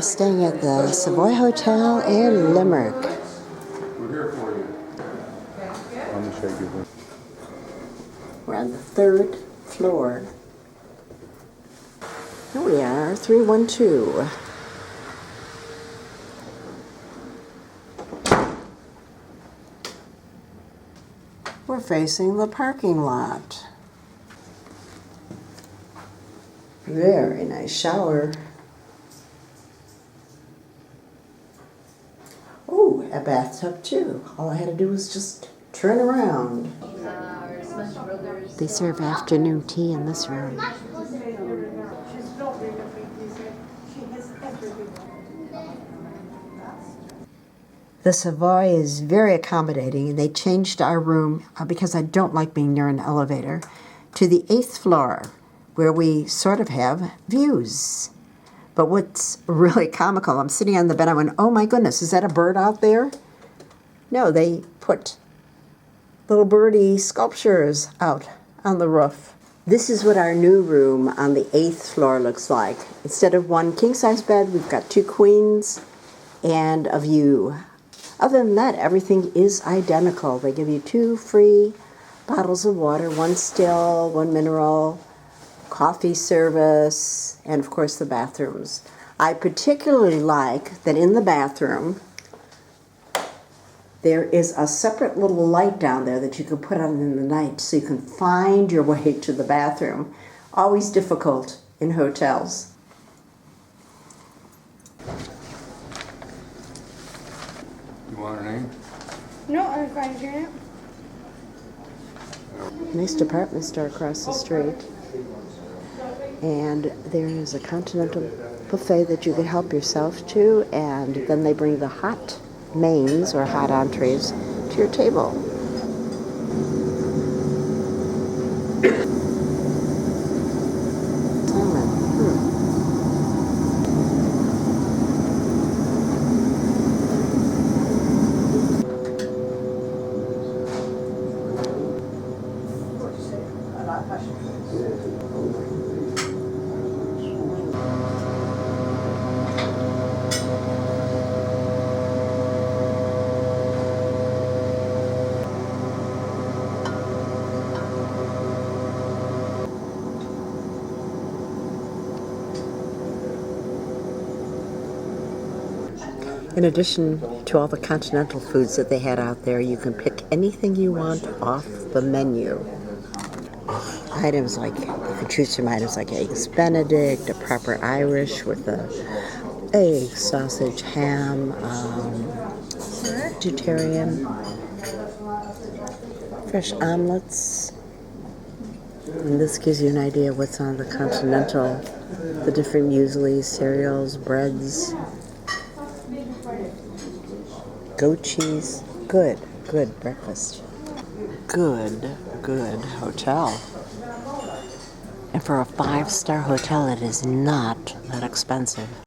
staying at the Savoy Hotel in Limerick. We're here for you. I'm going to shake your hand. We're on the 3rd floor. Here we are, 312. We're facing the parking lot. Very nice shower. Oh, a bathtub too. All I had to do was just turn around. They serve afternoon tea in this room. The Savoy is very accommodating, and they changed our room because I don't like being near an elevator to the 8th floor, where we sort of have views. But what's really comical, I'm sitting on the bed, I went, oh my goodness, is that a bird out there? No, they put little birdie sculptures out on the roof. This is what our new room on the 8th floor looks like. Instead of one king-size bed, we've got 2 queens and a view. Other than that, everything is identical. They give you 2 free bottles of water, 1 still, 1 mineral, coffee service, and of course the bathrooms. I particularly like that in the bathroom there is a separate little light down there that you can put on in the night so you can find your way to the bathroom. Always difficult in hotels. You want her name? No, I'm fine hearing it. Nice department store across the street. And there is a continental buffet that you can help yourself to, and then they bring the hot mains or hot entrees to your table. In addition to all the continental foods that they had out there, you can pick anything you want off the menu. Items like, you can choose from items like eggs Benedict, a proper Irish with a egg, sausage, ham, vegetarian, fresh omelets. And this gives you an idea of what's on the continental, the different mueslis, cereals, breads. Goat cheese. Good breakfast. Good hotel. And for a 5-star hotel, it is not that expensive.